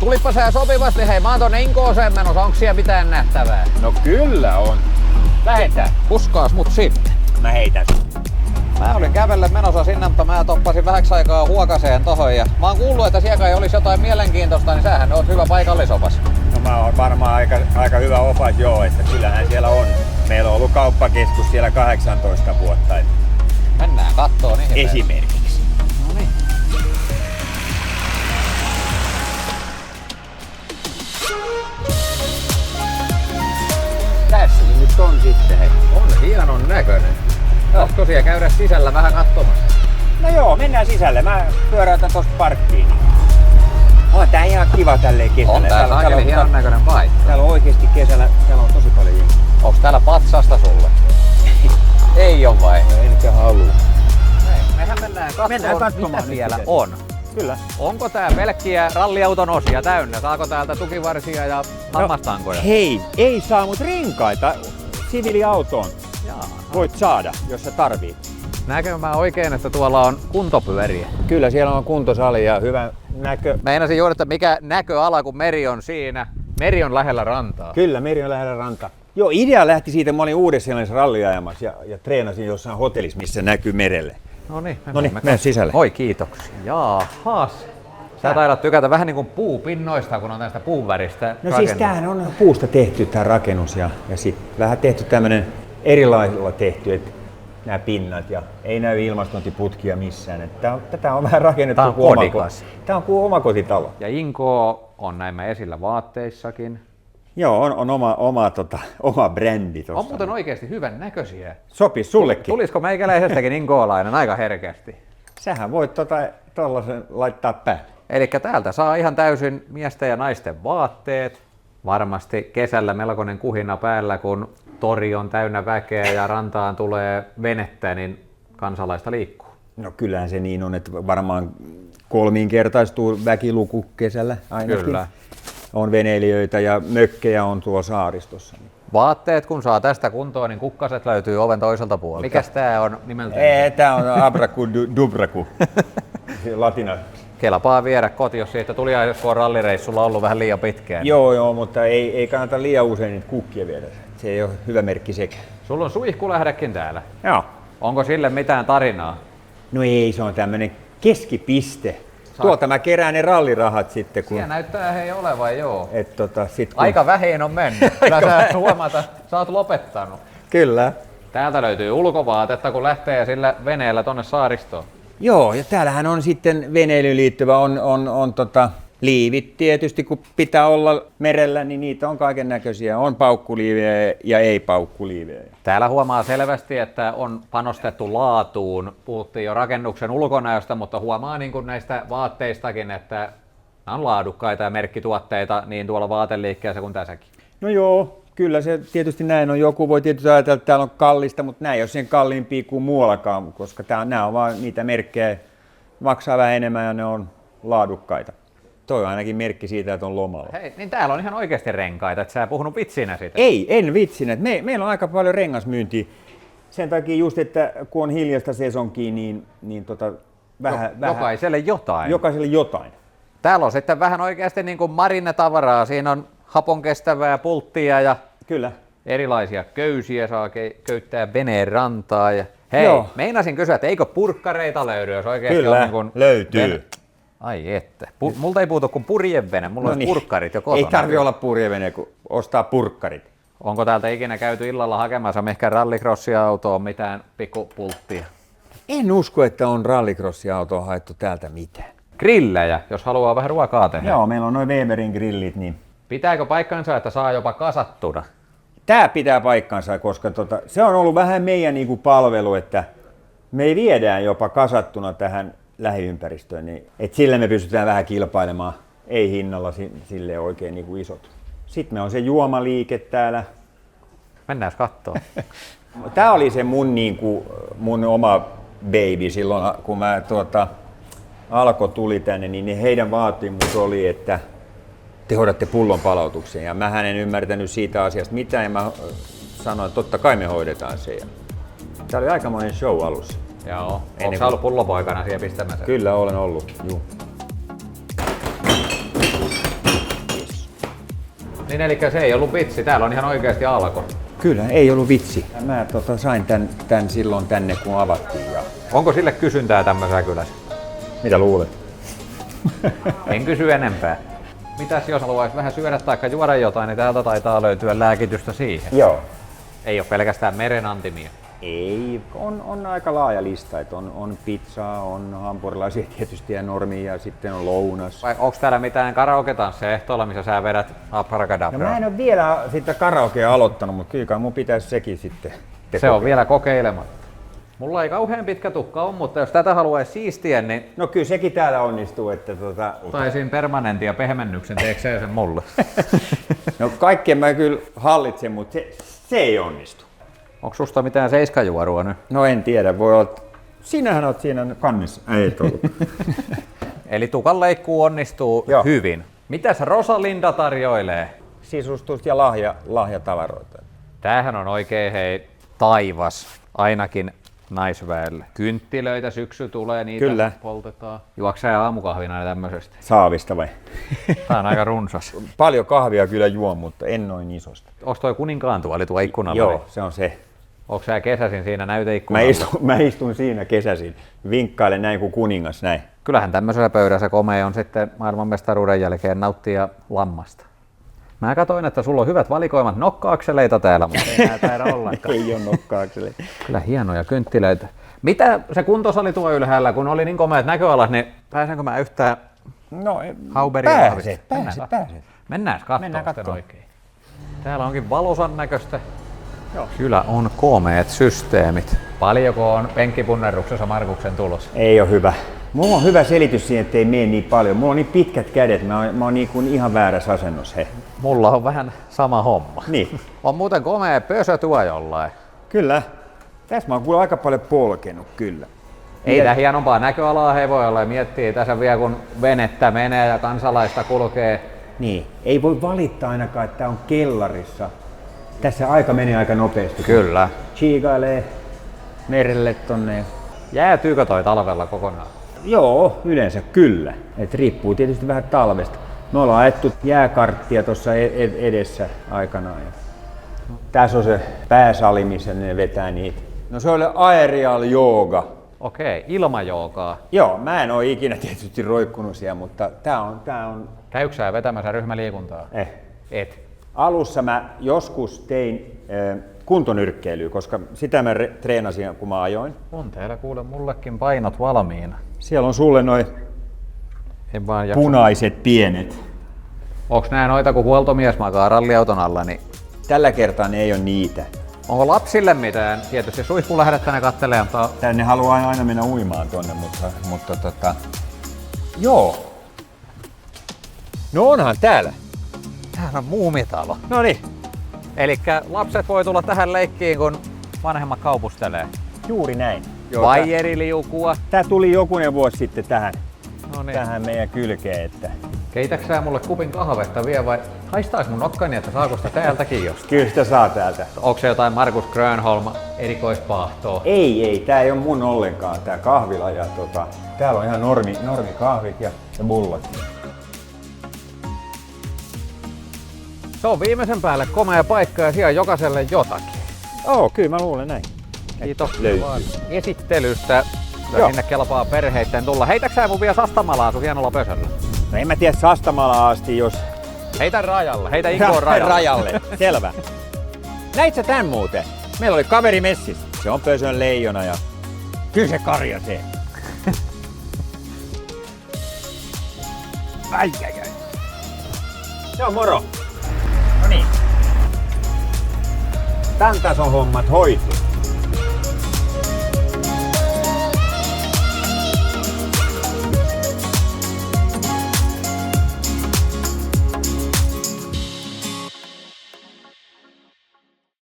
Tulipa sä sopivasti, hei mä oon tonne Inkooseen menossa, onks siellä mitään nähtävää? No kyllä on. Lähetään. Puskaas mut sinne. Mä heitän. Mä olin kävelle menossa sinne, mutta mä toppasin vähäksi aikaa Huokaseen tohon ja mä oon kuullut, että siellä kai olisi jotain mielenkiintoista, niin sähän oot hyvä paikallisopas. No mä oon varmaan aika hyvä opas joo, että kyllähän siellä on. Meillä on ollut kauppakeskus siellä 18 vuotta. Mennään kattoo niihin. Esimerkiksi. No niin. Tässä nyt on sitten hei. On hienon näköinen. Olisiko siellä käydä sisällä vähän katsomassa? No joo, mennään sisälle. Mä pyöräytän tosta parkkiin. On tää ihan kiva tälleen kesällä. On tää saakeli hienon näköinen paikka. Täällä on oikeesti kesällä, täällä on tosi paljon jengiä. Onks täällä patsasta sulle? Ei oo vai? Enkä halua. Mehän mennään katsomaan mitä siellä on. Kyllä. Onko tää pelkkiä ralliauton osia täynnä? Saako täältä tukivarsia ja hammastankoja? Hei, ei saa mut renkaita siviiliautoon. Jaa. Voit saada, jos sä tarvit. Näkö mä oikein, että tuolla on kuntopyöriä? Kyllä siellä on kuntosali ja hyvä näkö. Meinasin juuri, että mikä näköala, kun meri on siinä. Meri on lähellä rantaa. Kyllä, meri on lähellä rantaa. Joo, idea lähti siitä, mä olin Uudessa-Seelannissa ralliajamassa ja treenasin jossain hotellissa, missä näkyy merelle. Noniin, mene sisälle. Oi, kiitoksia. Jaahas. Sä taidat tykätä vähän niin kuin puupinnoista, kun on tästä puuväristä No siis tämähän on puusta tehty tää rakennus ja sit vähän tehty tämmönen erilaisilla tehty, että nämä pinnat ja ei näy ilmastointiputkia missään. Että tätä on vähän rakennettu tää on kodikas. Tää on kuin omakotitalo. Ja Inko on näin esillä vaatteissakin. Joo, on oma brändi tossa. On muuten oikeesti hyvän näköisiä. Sopis sullekin. Tulisiko meikäläisestäkin inkoolainen aika herkästi? Sähän voit tollasen laittaa päälle. Elikkä täältä saa ihan täysin miesten ja naisten vaatteet. Varmasti kesällä melkoinen kuhina päällä, kun tori on täynnä väkeä ja rantaan tulee venettä, niin kansalaista liikkuu. No kyllähän se niin on, että varmaan kolminkertaistuu väkiluku kesällä ainakin. Kyllä. On veneilijöitä ja mökkejä on tuolla saaristossa. Vaatteet kun saa tästä kuntoon, niin kukkaset löytyy oven toiselta puolelta. Mikäs tää on nimeltään? Tää on abraku dubraku. Latina. Kelpaa viedä koti, jos siitä tuli kun on rallireissulla ollut vähän liian pitkään. Joo, mutta ei kannata liian usein niitä kukkia viedä. Se ei ole hyvä merkki sekä. Sulla on suihkulähdekin täällä. Joo. Onko sille mitään tarinaa? No ei, se on tämmönen keskipiste. Tuolta mä kerään ne rallirahat sitten. Kun... Siellä näyttää hei olevan, joo. Kun... Aika vähin on mennyt. Kyllä sä huomata, sä oot lopettanut. Kyllä. Täältä löytyy ulkovaatetta, kun lähtee sillä veneellä tonne saaristoon. Joo, ja täällähän on sitten veneilyyn liittyvä, on liivit tietysti, kun pitää olla merellä, niin niitä on kaiken näköisiä. On paukkuliivejä ja ei paukkuliivejä. Täällä huomaa selvästi, että on panostettu laatuun. Puhuttiin jo rakennuksen ulkonäöstä, mutta huomaa niin kuin näistä vaatteistakin, että nämä on laadukkaita ja merkkituotteita niin tuolla vaateliikkeessä kuin tässäkin. No joo, kyllä se tietysti näin on. Joku voi tietysti ajatella, että täällä on kallista, mutta näin ei ole sen kalliimpia kuin muuallakaan, koska nämä on vaan niitä merkkejä, maksaa vähän enemmän ja ne on laadukkaita. Toi on ainakin merkki siitä, että on lomalla. Hei, niin täällä on ihan oikeasti renkaita, että sä puhunut vitsinä siitä. Ei, en vitsinä. Meillä on aika paljon rengasmyyntiä. Sen takia just, että kun on hiljaista sesonkia, niin vähän... Jokaiselle jotain. Jokaiselle jotain. Täällä on sitten vähän oikeasti niin kuin marinetavaraa. Siinä on hapon kestävää pulttia ja kyllä. Erilaisia köysiä saa köyttää veneen rantaa. Ja... Hei, joo. Meinasin kysyä, että eikö purkkareita löydy, jos oikeasti kyllä, on niin kuin löytyy. Ai että. Multa ei puutu kuin purjevene, mulla on purkkarit jo kotona. Ei tarvi olla purjevene, kun ostaa purkkarit. Onko täältä ikinä käyty illalla hakemassa ehkä rallycrossia-autoon mitään pikkupulttia? En usko, että on rallycrossia-autoa haettu täältä mitään. Grillejä, jos haluaa vähän ruokaa tehdä. Joo, meillä on noin Weberin grillit. Niin... Pitääkö paikkansa, että saa jopa kasattuna? Tää pitää paikkansa, koska se on ollut vähän meidän niinku palvelu, että me viedään jopa kasattuna tähän lähiympäristöön, niin et sillä me pystytään vähän kilpailemaan, ei hinnalla sille oikein niin kuin isot. Sitten me on se juomaliike täällä. Mennään kattoo. Tää oli se mun oma baby silloin, kun mä Alko tuli tänne, niin heidän vaatimus oli, että te hoidatte pullon palautuksen. Ja mähän en ymmärtänyt siitä asiasta mitään ja mä sanoin, että totta kai me hoidetaan se. Tää oli aikamoinen show alussa. Joo. Onko sä ollut pullopoikana siellä pistämässä? Kyllä olen ollut, juu. Niin eli se ei ollut vitsi, täällä on ihan oikeasti alko. Kyllä, ei ollut vitsi. Mä sain tän silloin tänne kun avattiin. Ja... Onko sille kysyntää tämmöisessä kylässä? Mitä luulet? En kysy enempää. Mitäs jos haluaisi vähän syödä tai juoda jotain, niin täältä taitaa löytyä lääkitystä siihen. Joo. Ei ole pelkästään merenantimia. Ei, on aika laaja lista. Et on pizzaa, on hampurilaisia tietysti ja normia ja sitten on lounas. Vai onko täällä mitään karaoke-tansseja ehtoolla, missä sä vedät Abracadabraa? No mä en ole vielä sitä karaokea aloittanut, mutta kyllä kai mun pitäisi sekin sitten. Se on vielä kokeilematta. Mulla ei kauhean pitkä tukka on, mutta jos tätä haluaisi siistiä, niin... No kyllä sekin täällä onnistuu, että Taisin permanentin ja pehmennyksen, teekö se sen mulle? No kaikkea mä kyllä hallitsen, mutta se ei onnistu. Onko susta mitään seiskajuorua nyt? No en tiedä, voi olla... Sinähän oot siinä kannissa. Ei tullut. Eli tukan leikkuu onnistuu Joo. hyvin. Mitäs Rosalinda tarjoilee? Sisustus ja lahjatavaroita. Tämähän on oikein taivas, ainakin naisväelle. Kynttilöitä syksy tulee, niitä Kyllä. poltetaan. Juoksä sä aamukahvina aina tämmöisestä? Saavista vai? Tää on aika runsas. Paljon kahvia kyllä juon, mutta en noin isosta. Onks toi kuninkaan tuoli tuo ikkunalla? Joo, se on se. Onko sä kesäsin siinä näyteikkunalla? Mä istun siinä kesäsin. Vinkkailen näin kuin kuningas näin. Kyllähän tämmöisellä pöydässä komea on sitten maailmanmestaruuden jälkeen nauttia lammasta. Mä katsoin, että sulla on hyvät valikoimat nokkaakseleita täällä, mutta ei nää taida ollenkaan. Ei ole nokkaakseli. Kyllä hienoja kynttilöitä. Mitä se kuntosali tuo ylhäällä, kun oli niin komeat näköalat, niin pääsenkö mä yhtään No, Hauberia pääset. Mennään Mennään kattoo kattoo. oikein. Täällä onkin valosan näköistä. Joo. Kyllä on komeet systeemit. Paljonko on penkkipunneruksessa Markuksen tulos? Ei ole hyvä. Mulla on hyvä selitys siihen, ettei mene niin paljon. Mulla on niin pitkät kädet, mä oon niin kuin ihan väärässä asennossa. He. Mulla on vähän sama homma. Niin. On muuten komea pösö tuo jollain. Kyllä. Tässä mä oon kuule aika paljon polkenut, kyllä. Ei tää hienompaa näköalaa ei voi olla. Miettii tässä vielä kun venettä menee ja kansalaista kulkee. Niin. Ei voi valittaa ainakaan, että tää on kellarissa. Tässä aika menee aika nopeasti. Kyllä. Chiikailee merelle tonne. Jäätyykö toi talvella kokonaan? Joo, yleensä kyllä. Et riippuu tietysti vähän talvesta. Me ollaan ajettu jääkarttia tuossa edessä aikanaan. Tässä on se pääsali, missä ne vetää niitä. No se oli aerial jooga. Okei, ilmajoogaa. Joo, mä en oo ikinä tietysti roikkunut siellä, mutta tää on... Käyksä sä vetämässä ryhmäliikuntaa? Et. Alussa mä joskus tein kuntonyrkkeilyä, koska sitä mä treenasin kun mä ajoin. On täällä kuule mullekin painot valmiina. Siellä on sulle noi En vaan jaksa. punaiset pienet. Onks nää noita kun huoltomies makaa ralliauton alla, niin Tällä kertaa ne ei ole niitä. onko lapsille mitään? Tietysti suihku lähdet tänne kattelemaan, mutta Tänne haluaa aina mennä uimaan tonne, mutta joo. No onhan täällä. täällä on muumitalo. No niin, Elikkä lapset voi tulla tähän leikkiin, kun vanhemmat kaupustelee. juuri näin. Vaijeriliukua. Tää tuli jokunen vuosi sitten tähän Noniin. meidän kylkeen, että Keitäks sä mulle kupin kahvetta vielä vai haistaaks mun nokkani, että saako sitä täältäkin jostain? kyllä sitä saa täältä. Onko se jotain Markus Grönholm erikoispaahtoa? Ei, tää ei ole mun ollenkaan tää kahvila ja täällä on ihan normi kahvit ja bullat. Se on viimeisen päälle komea paikka ja siellä on jokaiselle jotakin. Kyllä mä luulen näin. Kiitos Löytyy. vaan esittelystä. Kyllä Joo. sinne kelpaa perheitten tulla. Heitäks sä mun vielä Sastamalaan sun hienolla pösöllä? No en mä tiedä Sastamalaan asti, jos Heitä rajalle, heitä Inkoon rajalle. rajalle. Selvä. Näit sä tän muuten? Meillä oli kaveri messissä. Se on pösön leijona ja kyllä se karjasee. Ai. Se on moro. No niin. Tän tason hommat hoituu.